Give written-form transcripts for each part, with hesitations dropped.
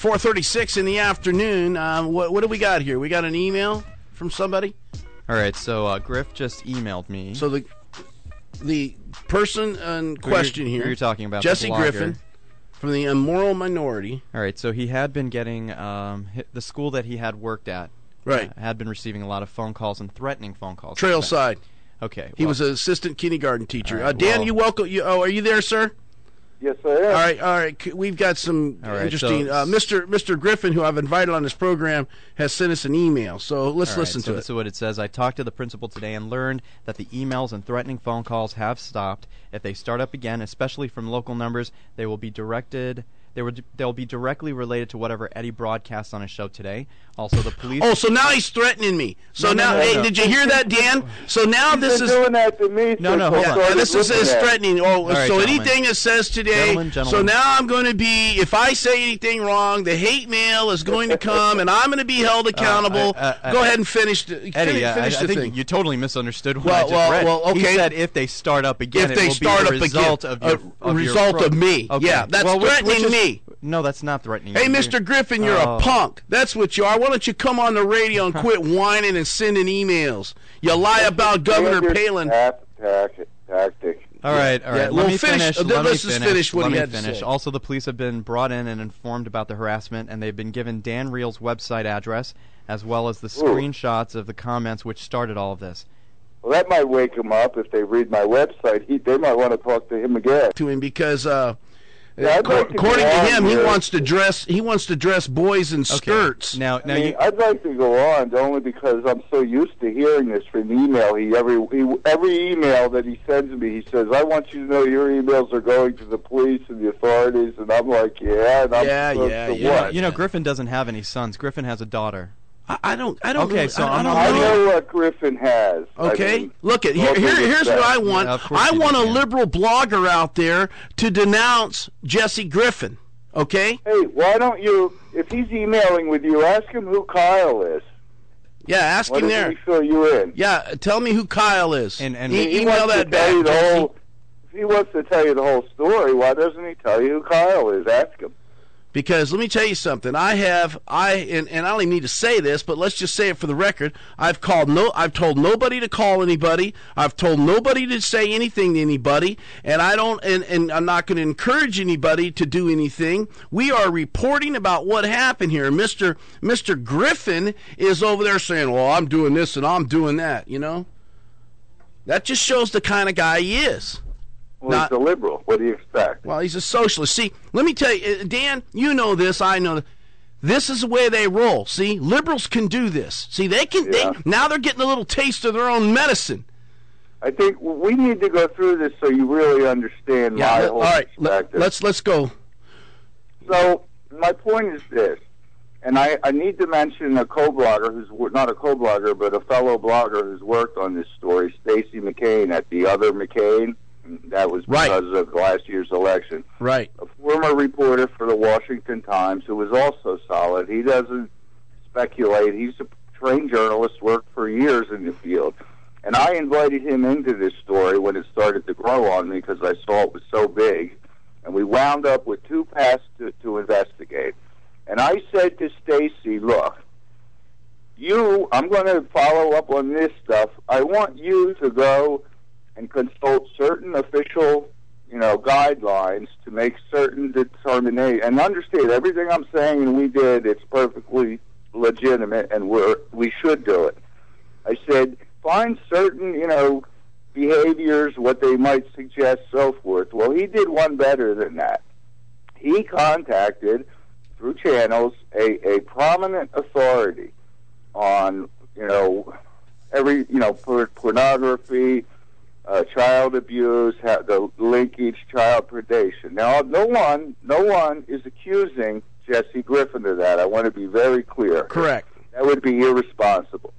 4:36 in the afternoon. What do we got here? We got an email from somebody? All right, so Griff just emailed me. So the person in question here, who you're talking about, Jesse Griffin, from the immoral minority. All right, so he had been getting the school that he had worked at. Right. Had been receiving a lot of phone calls and threatening phone calls. Trailside. Okay. He was an assistant kindergarten teacher. Right, Dan, you welcome. Are you there, sir? Yes, I am. All right. We've got some interesting. Mr. Griffin, who I've invited on this program, has sent us an email. So let's listen to it. This is what it says. I talked to the principal today and learned that the emails and threatening phone calls have stopped. If they start up again, especially from local numbers, they will be directed. They'll be directly related to whatever Eddie broadcasts on his show today. Also, the police. Oh, so now he's threatening me. So did you hear that, Dan? So now this is doing that to me. This is threatening. Oh, right, so gentlemen. Anything that says today. Gentlemen. So now I'm going to be. If I say anything wrong, the hate mail is going to come, and I'm going to be held accountable. Go ahead and finish the Eddie, finish I the think thing. You totally misunderstood what I just read. Well, okay. He said if they start up again, if they start up again, a result of me. Okay. Yeah, that's threatening me. No, that's not threatening. Hey, Mr. Griffin, you're a punk. That's what you are. Why don't you come on the radio and quit whining and sending emails? You lie about Governor Palin. Tactic. All right. Yeah, Let me finish. Let's just finish what he had to say. Also, the police have been brought in and informed about the harassment, and they've been given Dan Riehl's website address, as well as the screenshots of the comments which started all of this. Well, that might wake him up if they read my website. They might want to talk to him again. To him because. According to him, he wants to dress boys in skirts. Now I'd like to go on only because I'm so used to hearing this from email. Every email that he sends me, he says, "I want you to know your emails are going to the police and the authorities," and I'm like, "Yeah." And I'm what? You know, Griffin doesn't have any sons. Griffin has a daughter. I don't. Okay, really, so I know what Griffin has. Okay, look at here's what I want. I want a liberal blogger out there to denounce Jesse Griffin. Okay. Hey, why don't you? If he's emailing with you, ask him who Kyle is. Yeah, ask him there. Why doesn't he fill you in? Yeah, tell me who Kyle is. And email that back. If he wants to tell you the whole story, why doesn't he tell you who Kyle is? Ask him. Because let me tell you something. I don't even need to say this, but let's just say it for the record. I've told nobody to call anybody. I've told nobody to say anything to anybody, and I'm not going to encourage anybody to do anything. We are reporting about what happened here. Mr. Griffin is over there saying, "Well, I'm doing this and I'm doing that." You know, that just shows the kind of guy he is. Well, he's a liberal. What do you expect? Well, he's a socialist. See, let me tell you, Dan, you know this, I know this. This is the way they roll. See, liberals can do this. See, they can. Now they're getting a little taste of their own medicine. I think we need to go through this so you really understand my whole perspective. Let's go. So my point is this, and I need to mention a co-blogger who's not a co-blogger, but a fellow blogger who's worked on this story, Stacey McCain at The Other McCain. That was because of last year's election. Right. A former reporter for the Washington Times who was also solid. He doesn't speculate. He's a trained journalist, worked for years in the field. And I invited him into this story when it started to grow on me because I saw it was so big. And we wound up with two paths to investigate. And I said to Stacey, look, I'm going to follow up on this stuff. I want you to go and consult certain official, guidelines to make certain determination. And understand everything I'm saying and we did, it's perfectly legitimate and we should do it. I said, find certain, behaviors, what they might suggest, so forth. Well, he did one better than that. He contacted, through channels, a prominent authority on, pornography, child abuse, the linkage, child predation. Now, no one is accusing Jesse Griffin of that. I want to be very clear. Correct. That would be irresponsible.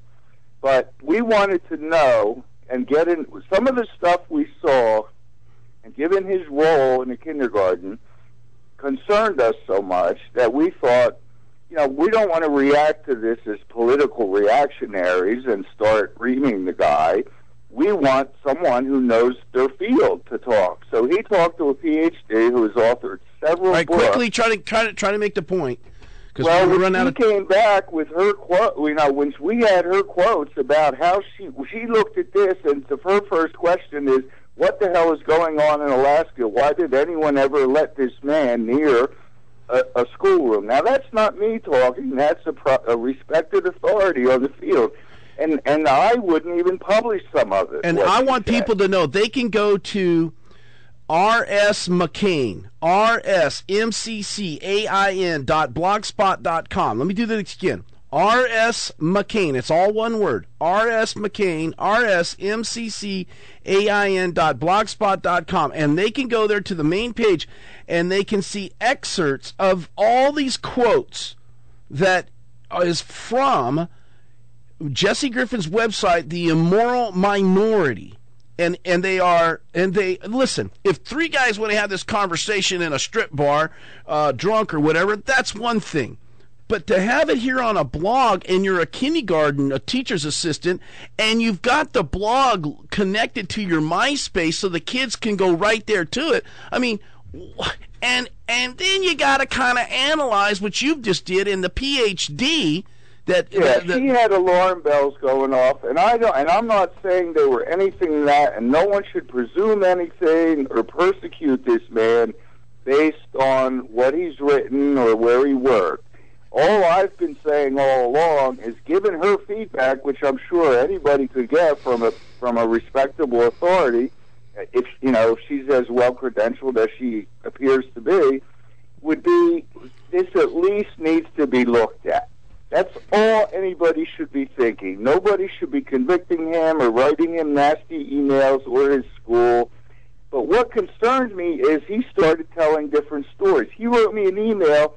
But we wanted to know and get in some of the stuff we saw, and given his role in the kindergarten, concerned us so much that we thought, we don't want to react to this as political reactionaries and start reaming the guy. We want someone who knows their field to talk. So he talked to a PhD who has authored several books. Quickly try to make the point. Because well, we run out of. came back with her quote. You know, when we had her quotes about how she looked at this, and her first question is, "What the hell is going on in Alaska? Why did anyone ever let this man near a schoolroom?" Now, that's not me talking. That's a respected authority on the field. And I wouldn't even publish some of it. And I want people to know they can go to R.S. McCain, RSMCCAIN.blogspot.com. Let me do that again. R.S. McCain. It's all one word. R.S. McCain, RSMCCAIN.blogspot.com. And they can go there to the main page and they can see excerpts of all these quotes that is from Jesse Griffin's website, The Immoral Minority. And they listen, if three guys want to have this conversation in a strip bar, drunk or whatever, that's one thing. But to have it here on a blog, and you're a teacher's assistant, and you've got the blog connected to your MySpace so the kids can go right there to it. I mean, and then you got to kind of analyze what you just did in the PhD. She had alarm bells going off, and I'm not saying they were anything that, and no one should presume anything or persecute this man based on what he's written or where he worked. All I've been saying all along is giving her feedback, which I'm sure anybody could get from a respectable authority, if she's as well credentialed as she appears to be, would be this at least needs to be looked at. That's all anybody should be thinking. Nobody should be convicting him or writing him nasty emails or his school. But what concerns me is he started telling different stories. He wrote me an email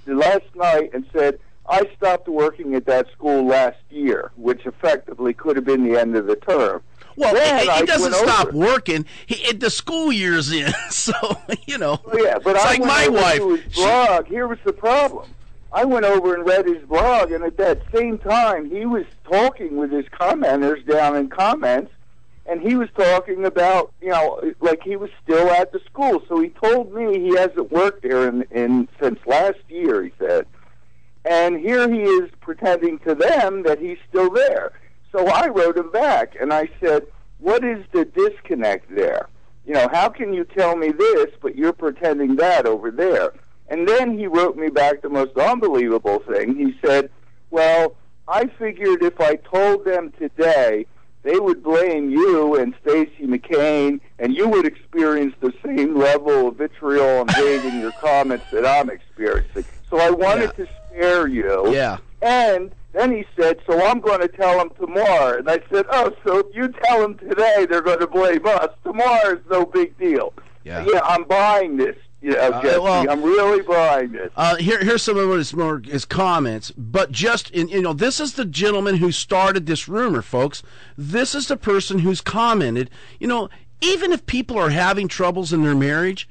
last night and said, "I stopped working at that school last year," which effectively could have been the end of the term. Well, he doesn't stop working. The school year's in, so, Well, yeah, but it's I like went my over wife. to his blog. Here was the problem. I went over and read his blog, and at that same time, he was talking with his commenters down in comments, and he was talking about, like he was still at the school. So he told me he hasn't worked there since last year, he said. And here he is pretending to them that he's still there. So I wrote him back, and I said, what is the disconnect there? How can you tell me this, but you're pretending that over there? And then he wrote me back the most unbelievable thing. He said, well, I figured if I told them today, they would blame you and Stacey McCain, and you would experience the same level of vitriol and hate in your comments that I'm experiencing. So I wanted to spare you. Yeah. And then he said, so I'm going to tell them tomorrow. And I said, oh, so if you tell them today, they're going to blame us. Tomorrow is no big deal. Yeah, I'm buying this. Jesse, I'm really buying this. Here's some of his comments, but just this is the gentleman who started this rumor, folks. This is the person who's commented. Even if people are having troubles in their marriage,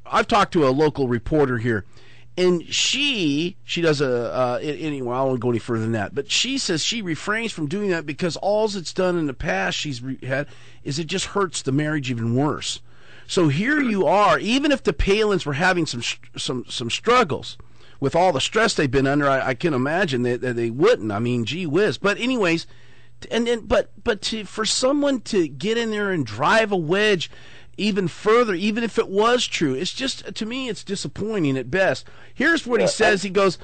I've talked to a local reporter here, and she does anyway. I won't go any further than that, but she says she refrains from doing that because all it's done in the past she's had is it just hurts the marriage even worse. So here you are, even if the Palins were having some struggles with all the stress they've been under, I can imagine that they wouldn't. I mean, gee whiz. But anyways, for someone to get in there and drive a wedge even further, even if it was true, it's just, to me, it's disappointing at best. Here's what he says. He goes,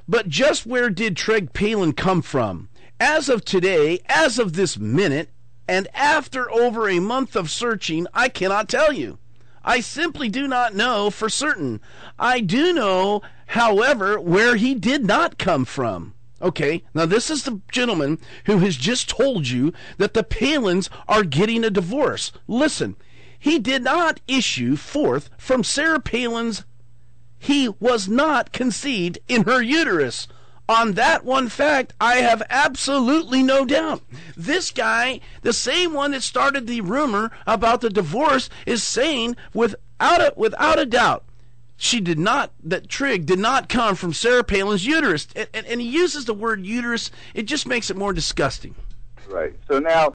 but just where did Treg Palin come from? As of today, as of this minute, and after over a month of searching, I cannot tell you. I simply do not know for certain. I do know, however, where he did not come from. Okay, now this is the gentleman who has just told you that the Palins are getting a divorce. Listen, he did not issue forth from Sarah Palin's. He was not conceived in her uterus. On that one fact, I have absolutely no doubt. This guy, the same one that started the rumor about the divorce, is saying without a doubt, that Trigg did not come from Sarah Palin's uterus. And he uses the word uterus. It just makes it more disgusting. Right. So now,